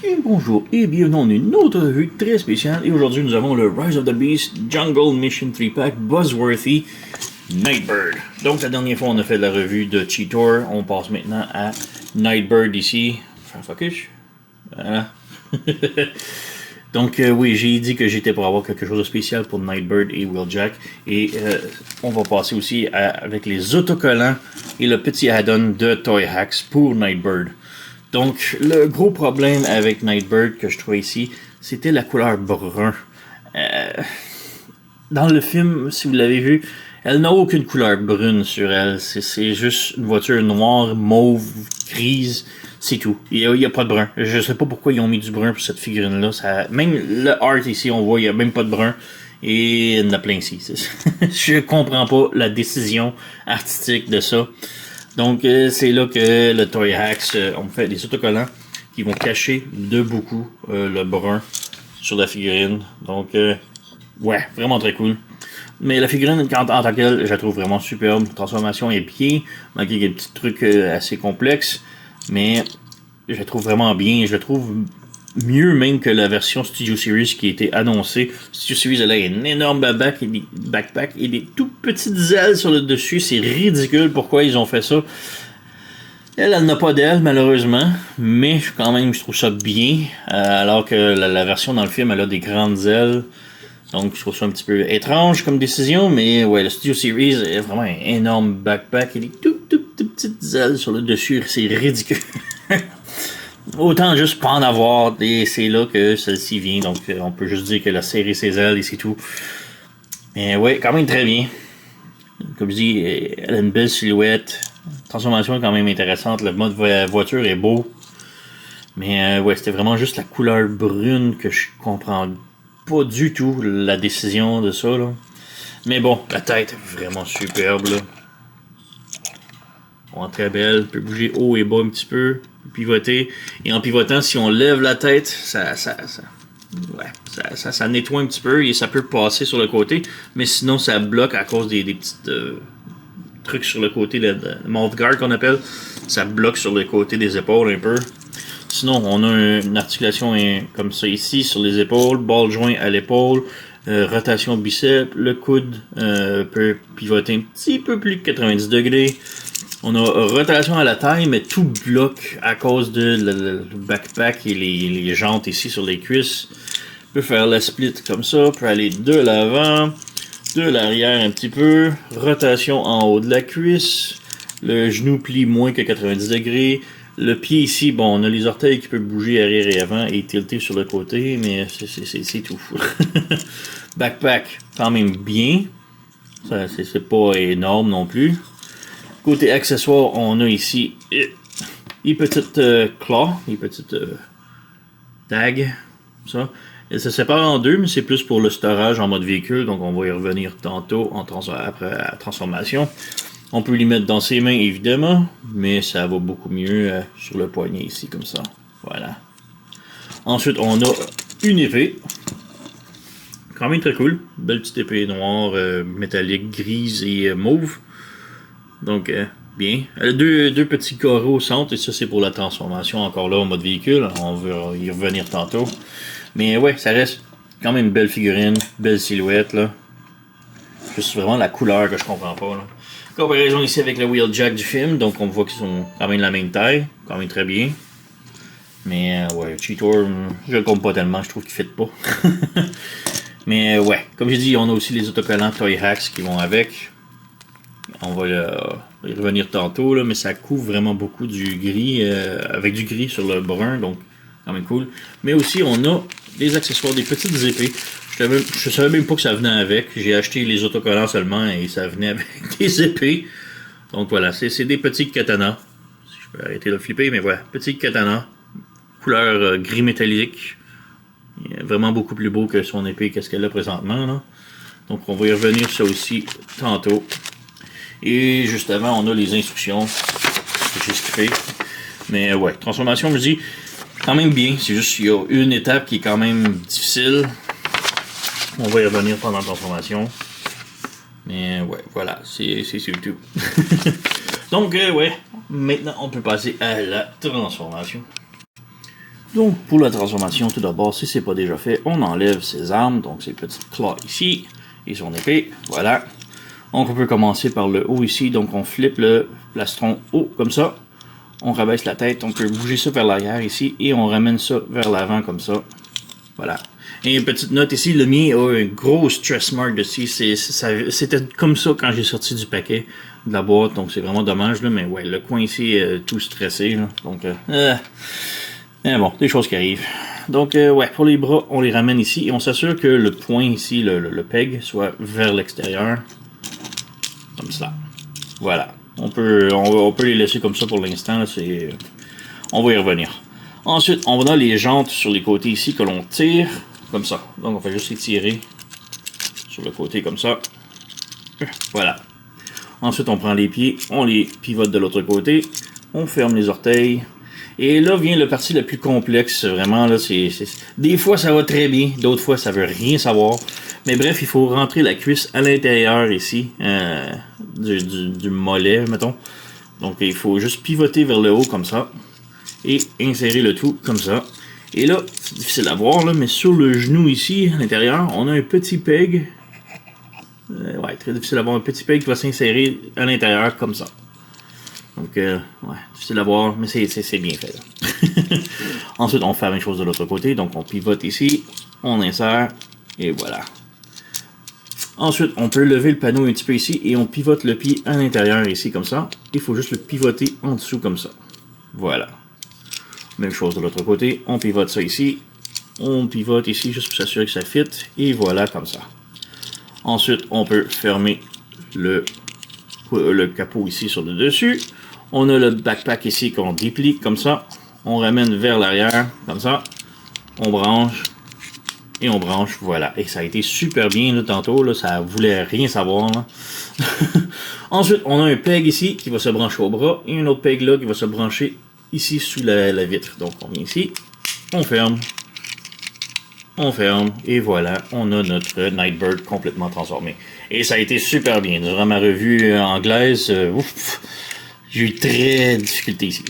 Et bonjour et bienvenue dans une autre revue très spéciale. Et aujourd'hui nous avons le Rise of the Beast Jungle Mission 3-pack Buzzworthy Nightbird. Donc la dernière fois on a fait la revue de Cheetor, on passe maintenant à Nightbird ici. Faire focus. Voilà. Donc oui, j'ai dit que j'étais pour avoir quelque chose de spécial pour Nightbird et Wheeljack. Et on va passer aussi avec les autocollants et le petit add-on de Toy Hacks pour Nightbird. Donc, le gros problème avec Nightbird que je trouvais ici, c'était la couleur brun. Dans le film, si vous l'avez vu, elle n'a aucune couleur brune sur elle. C'est juste une voiture noire, mauve, grise, c'est tout. Il n'y a pas de brun. Je sais pas pourquoi ils ont mis du brun pour cette figurine-là. Même le art ici, on voit, il n'y a même pas de brun. Et il y en a plein ici. Je comprends pas la décision artistique de ça. Donc, c'est là que le Toy Hacks, on fait des autocollants qui vont cacher de beaucoup le brun sur la figurine. Donc, ouais, vraiment très cool. Mais la figurine, en tant qu'elle, je la trouve vraiment superbe. La transformation est bien, malgré qu'il y a des petits trucs assez complexes. Mais je la trouve vraiment bien. Je la trouve mieux même que la version Studio Series qui a été annoncée. Studio Series, elle a un énorme backpack et des tout petites ailes sur le dessus. C'est ridicule pourquoi ils ont fait ça. Elle n'a pas d'ailes malheureusement, mais quand même je trouve ça bien. Alors que la version dans le film, elle a des grandes ailes. Donc je trouve ça un petit peu étrange comme décision, mais ouais, le Studio Series est vraiment un énorme backpack et des tout petites ailes sur le dessus. C'est ridicule. Autant juste pas en avoir, et c'est là que celle-ci vient, donc on peut juste dire qu'elle a serré ses ailes et c'est tout. Mais ouais, quand même très bien. Comme je dis, elle a une belle silhouette, transformation est quand même intéressante, le mode voiture est beau. Mais ouais, c'était vraiment juste la couleur brune que je comprends pas du tout la décision de ça, là. Mais bon, la tête est vraiment superbe, là. Vraiment très belle, peut bouger haut et bas un petit peu. Pivoter, et en pivotant, si on lève la tête, ça nettoie un petit peu et ça peut passer sur le côté, mais sinon ça bloque à cause des petits trucs sur le côté, le mouth guard qu'on appelle, ça bloque sur le côté des épaules un peu. Sinon on a une articulation comme ça ici sur les épaules, ball joint à l'épaule, rotation biceps, le coude peut pivoter un petit peu plus de 90 degrés. On a rotation à la taille, mais tout bloque à cause de le backpack et les jantes ici sur les cuisses. On peut faire la split comme ça, on peut aller de l'avant, de l'arrière un petit peu, rotation en haut de la cuisse, le genou plie moins que 90 degrés, le pied ici, bon, on a les orteils qui peuvent bouger arrière et avant et tilter sur le côté, mais c'est tout. Backpack, quand même bien, c'est pas énorme non plus. Côté accessoires, on a ici les petites claws, les petites tags, ça. Et ça se sépare en deux, mais c'est plus pour le storage en mode véhicule, donc on va y revenir tantôt après la transformation. On peut les mettre dans ses mains évidemment, mais ça va beaucoup mieux sur le poignet ici, comme ça. Voilà. Ensuite, on a une épée. Quand même très cool. Belle petite épée noire, métallique, grise et mauve. Donc, bien. Elle a deux petits carreaux au centre, et ça, c'est pour la transformation, encore là, en mode véhicule. On va y revenir tantôt. Mais ouais, ça reste quand même une belle figurine, belle silhouette, là. Juste vraiment la couleur que je comprends pas, là. Comparaison ici avec le Wheeljack du film, donc on voit qu'ils sont quand même de la même taille, quand même très bien. Mais ouais, Cheetor, je le compte pas tellement, je trouve qu'il ne fit pas. Mais ouais, comme j'ai dit, on a aussi les autocollants Toy Hacks qui vont avec. On va y revenir tantôt, là, mais ça couvre vraiment beaucoup du gris, avec du gris sur le brun, donc quand même cool. Mais aussi, on a des accessoires, des petites épées. Je savais même pas que ça venait avec. J'ai acheté les autocollants seulement et ça venait avec des épées. Donc voilà, c'est des petits katanas. Si je peux arrêter de flipper, mais voilà, petits katanas. Couleur gris métallique. Vraiment beaucoup plus beau que son épée qu'est-ce qu'elle a présentement, là. Donc on va y revenir ça aussi tantôt. Et juste avant, on a les instructions que j'ai skippé. Mais ouais, transformation, je dis, quand même bien. C'est juste qu'il y a une étape qui est quand même difficile. On va y revenir pendant la transformation. Mais ouais, voilà, c'est tout. Donc ouais, maintenant on peut passer à la transformation. Donc pour la transformation, tout d'abord, si c'est pas déjà fait, on enlève ses armes, donc ces petites claws ici, et son épée, voilà. Donc on peut commencer par le haut ici, donc on flippe le plastron haut comme ça. On rabaisse la tête, on peut bouger ça vers l'arrière ici, et on ramène ça vers l'avant comme ça. Voilà. Et une petite note ici, le mien a un gros stress mark dessus. C'était comme ça quand j'ai sorti du paquet de la boîte, donc c'est vraiment dommage, là, mais ouais, le coin ici est tout stressé, là, donc mais bon, des choses qui arrivent. Donc ouais, pour les bras, on les ramène ici et on s'assure que le point ici, le peg, soit vers l'extérieur, comme ça. Voilà. On peut les laisser comme ça pour l'instant, on va y revenir. Ensuite, on a les jantes sur les côtés ici que l'on tire, comme ça. Donc on fait juste les tirer sur le côté comme ça. Voilà. Ensuite, on prend les pieds, on les pivote de l'autre côté, on ferme les orteils. Et là vient le partie la plus complexe, vraiment. Là, des fois, ça va très bien, d'autres fois, ça veut rien savoir. Mais bref, il faut rentrer la cuisse à l'intérieur ici, du mollet, mettons. Donc, il faut juste pivoter vers le haut comme ça et insérer le tout comme ça. Et là, c'est difficile à voir, là, mais sur le genou ici, à l'intérieur, on a un petit peg. Ouais, très difficile à voir, un petit peg qui va s'insérer à l'intérieur comme ça. Donc, ouais, difficile à voir, mais c'est bien fait. Ensuite, on fait la même chose de l'autre côté. Donc, on pivote ici, on insère, et voilà. Ensuite, on peut lever le panneau un petit peu ici, et on pivote le pied à l'intérieur ici, comme ça. Il faut juste le pivoter en dessous, comme ça. Voilà. Même chose de l'autre côté. On pivote ça ici. On pivote ici, juste pour s'assurer que ça fit. Et voilà, comme ça. Ensuite, on peut fermer le capot ici sur le dessus. On a le backpack ici qu'on déplie comme ça. On ramène vers l'arrière, comme ça. On branche. Et on branche, voilà. Et ça a été super bien là, tantôt. Là, ça voulait rien savoir. Là. Ensuite, on a un peg ici qui va se brancher au bras. Et un autre peg là qui va se brancher ici sous la vitre. Donc, on vient ici. On ferme. On ferme. Et voilà, on a notre Nightbird complètement transformé. Et ça a été super bien. Durant ma revue anglaise, j'ai eu très de difficultés ici.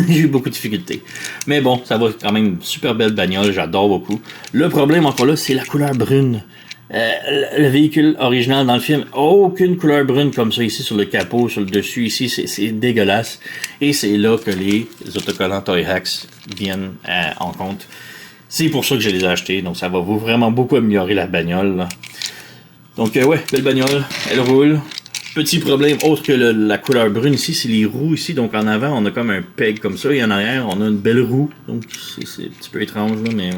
J'ai eu beaucoup de difficultés. Mais bon, ça va quand même, super belle bagnole, j'adore beaucoup. Le problème encore là, c'est la couleur brune. Le véhicule original dans le film, aucune couleur brune comme ça ici sur le capot, sur le dessus ici, c'est dégueulasse. Et c'est là que les autocollants Toy Hacks viennent en compte. C'est pour ça que je les ai achetés, donc ça va vraiment beaucoup améliorer la bagnole. Là. Donc ouais, belle bagnole, elle roule. Petit problème autre que la couleur brune ici, c'est les roues ici. Donc en avant, on a comme un peg comme ça. Et en arrière, on a une belle roue. Donc c'est un petit peu étrange, là, mais...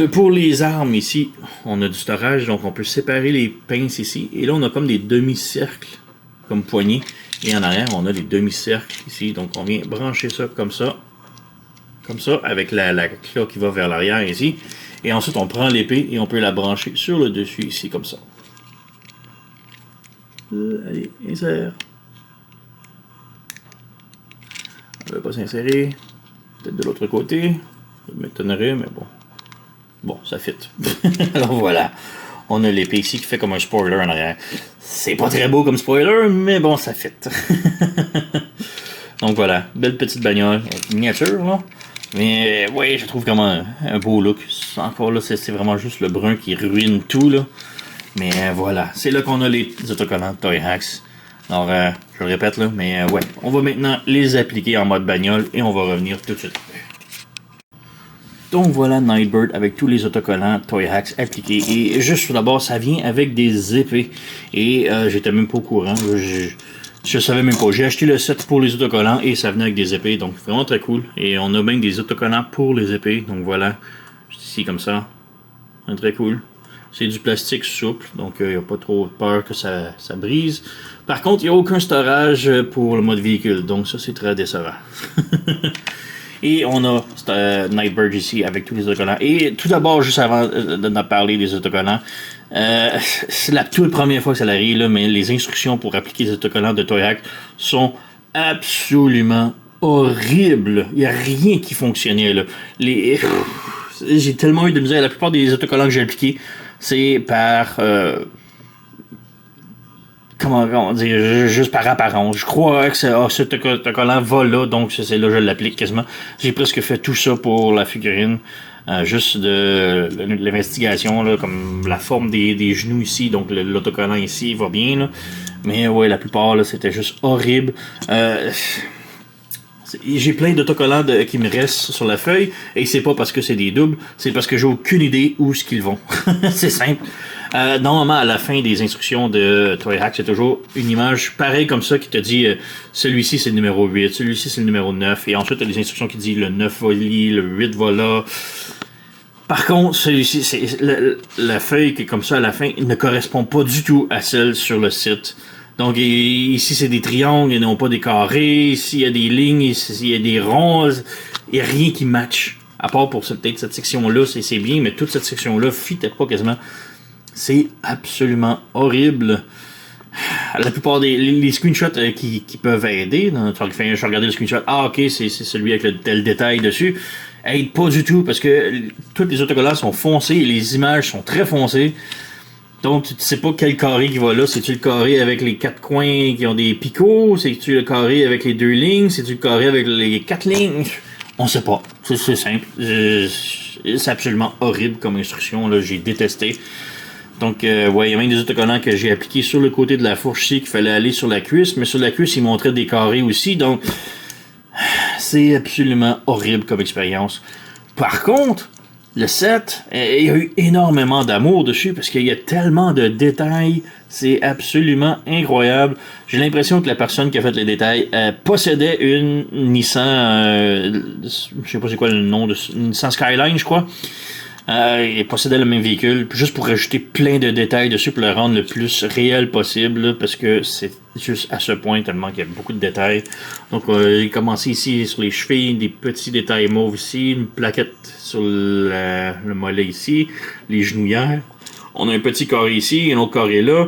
pour les armes ici, on a du storage. Donc on peut séparer les pinces ici. Et là, on a comme des demi-cercles, comme poignées. Et en arrière, on a des demi-cercles ici. Donc on vient brancher ça comme ça. Comme ça, avec la clé qui va vers l'arrière ici. Et ensuite, on prend l'épée et on peut la brancher sur le dessus ici, comme ça. Allez, insère. On ne va pas s'insérer. Peut-être de l'autre côté. Ça m'étonnerait, mais bon. Bon, ça fit. Alors voilà. On a l'épée ici qui fait comme un spoiler en arrière. C'est pas très beau comme spoiler, mais bon, ça fit. Donc voilà. Belle petite bagnole. Miniature, là. Mais ouais, je trouve vraiment un beau look. Encore là, c'est vraiment juste le brun qui ruine tout, là. Mais voilà, c'est là qu'on a les autocollants Toy Hacks. Alors, je le répète là, mais ouais, on va maintenant les appliquer en mode bagnole et on va revenir tout de suite. Donc voilà Nightbird avec tous les autocollants Toy Hacks appliqués. Et juste tout d'abord, ça vient avec des épées. Et j'étais même pas au courant. Je savais même pas. J'ai acheté le set pour les autocollants et ça venait avec des épées. Donc vraiment très cool. Et on a même des autocollants pour les épées. Donc voilà, ici comme ça. Très cool. C'est du plastique souple, donc il n'y a pas trop peur que ça brise. Par contre, il n'y a aucun storage pour le mode véhicule, donc ça c'est très décevant. Et on a Nightbird ici avec tous les autocollants. Et tout d'abord, juste avant de parler des autocollants, c'est la toute première fois que ça arrive, là, mais les instructions pour appliquer les autocollants de Toy Hack sont absolument horribles. Il n'y a rien qui fonctionnait. Là. J'ai tellement eu de misère. La plupart des autocollants que j'ai appliqués, c'est par comment dire, juste par apparence. Je crois que ce autocollant va là, donc c'est là que je l'applique quasiment. J'ai presque fait tout ça pour la figurine. Juste de l'investigation, là, comme la forme des genoux ici, donc l'autocollant ici va bien, là. Mais ouais, la plupart, là, c'était juste horrible. J'ai plein d'autocollants qui me restent sur la feuille, et c'est pas parce que c'est des doubles, c'est parce que j'ai aucune idée où ce qu'ils vont. C'est simple. Normalement, à la fin des instructions de Toy Hack, c'est toujours une image pareille comme ça qui te dit celui-ci c'est le numéro 8, celui-ci c'est le numéro 9, et ensuite tu as des instructions qui disent le 9 va là, le 8 va là. Par contre, celui-ci, c'est la feuille qui est comme ça à la fin ne correspond pas du tout à celle sur le site. Donc ici c'est des triangles et non pas des carrés. Ici il y a des lignes, ici il y a des ronds. Il n'y a rien qui match. À part pour peut-être cette section-là, c'est bien, mais toute cette section-là fitait pas quasiment. C'est absolument horrible. La plupart des screenshots qui peuvent aider, je regardais le screenshot, ok, c'est celui avec le tel détail dessus, aide pas du tout parce que tous les autocollants sont foncés et les images sont très foncées. Donc, tu ne sais pas quel carré qui va là. C'est-tu le carré avec les 4 coins qui ont des picots? C'est-tu le carré avec les 2 lignes? C'est-tu le carré avec les 4 lignes? On sait pas. C'est simple. C'est absolument horrible comme instruction. Là. J'ai détesté. Donc, ouais, il y a même des autocollants que j'ai appliqués sur le côté de la fourche ici qu'il fallait aller sur la cuisse. Mais sur la cuisse, ils montraient des carrés aussi. Donc, c'est absolument horrible comme expérience. Par contre, le set, il y a eu énormément d'amour dessus parce qu'il y a tellement de détails. C'est absolument incroyable. J'ai l'impression que la personne qui a fait les détails possédait une Nissan, je sais pas c'est quoi le nom, une Nissan Skyline, je crois. Il possédait le même véhicule, juste pour rajouter plein de détails dessus pour le rendre le plus réel possible, là, parce que c'est juste à ce point tellement qu'il y a beaucoup de détails. Donc il a commencé ici sur les chevilles, des petits détails mauves ici, une plaquette sur le mollet ici, les genouillères. On a un petit carré ici, un autre carré là.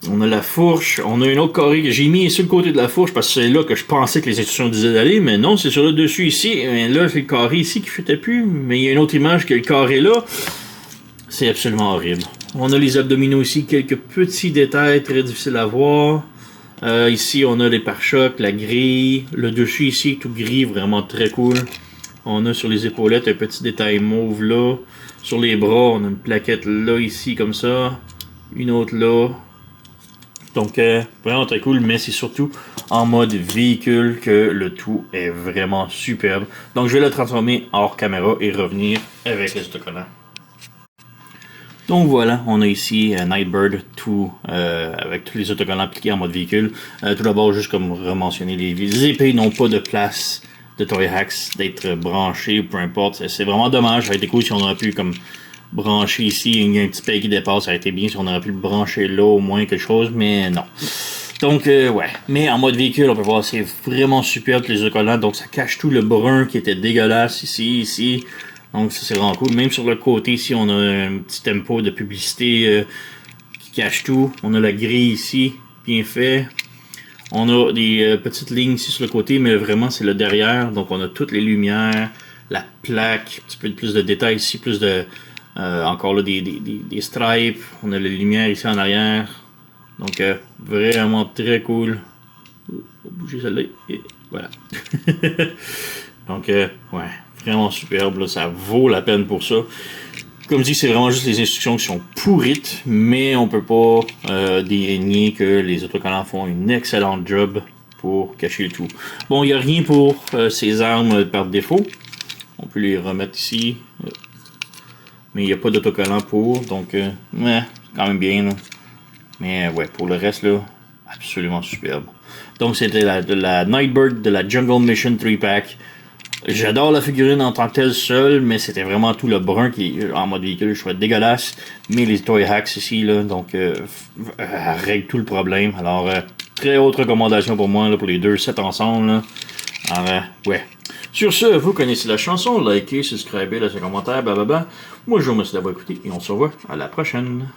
On a la fourche, on a un autre carré que j'ai mis sur le côté de la fourche parce que c'est là que je pensais que les instructions disaient d'aller, mais non, c'est sur le dessus ici. Et là, c'est le carré ici qui ne fitait plus, mais il y a une autre image que le carré là. C'est absolument horrible. On a les abdominaux ici, quelques petits détails très difficiles à voir. Ici, on a les pare-chocs, la grille, le dessus ici, tout gris, vraiment très cool. On a sur les épaulettes un petit détail mauve là. Sur les bras, on a une plaquette là, ici, comme ça. Une autre là. Donc, vraiment très cool, mais c'est surtout en mode véhicule que le tout est vraiment superbe. Donc, je vais le transformer hors caméra et revenir avec les autocollants. Donc voilà, on a ici Nightbird, tout avec tous les autocollants appliqués en mode véhicule. Tout d'abord, juste comme rementionner, les épées n'ont pas de place de Toy Hacks d'être branchées, peu importe. C'est vraiment dommage, ça aurait été cool si on aurait pu comme brancher ici, il y a un petit paix qui dépasse, ça aurait été bien si on aurait pu le brancher là au moins quelque chose, mais non. Donc ouais, mais en mode véhicule, on peut voir c'est vraiment superbe les autocollants, donc ça cache tout le brun qui était dégueulasse ici. Donc ça c'est vraiment cool. Même sur le côté ici, on a un petit tempo de publicité qui cache tout. On a la grille ici, bien fait. On a des petites lignes ici sur le côté, mais vraiment c'est le derrière. Donc on a toutes les lumières, la plaque, un petit peu plus de détails ici, plus de encore là des stripes. On a les lumières ici en arrière. Donc vraiment très cool. On va bouger celle-là et voilà. Donc ouais, vraiment superbe. Là, ça vaut la peine pour ça. Comme dit, c'est vraiment juste les instructions qui sont pourrites, mais on peut pas dénier que les autocollants font une excellente job pour cacher le tout. Bon, il n'y a rien pour ces armes par défaut. On peut les remettre ici. Mais il n'y a pas d'autocollant pour, donc quand même bien. Là. Mais ouais, pour le reste, là, absolument superbe. Donc c'était la Nightbird de la Jungle Mission 3-pack. J'adore la figurine en tant que telle seule, mais c'était vraiment tout le brun qui en mode véhicule, je trouvais dégueulasse. Mais les Toy Hacks ici, là, donc règle tout le problème. Alors, très haute recommandation pour moi, là, pour les deux sets ensemble. Là. Alors, ouais. Sur ce, vous connaissez la chanson, likez, subscribez, laissez un commentaire, blablabla. Moi, je vous remercie d'avoir écouté et on se revoit à la prochaine.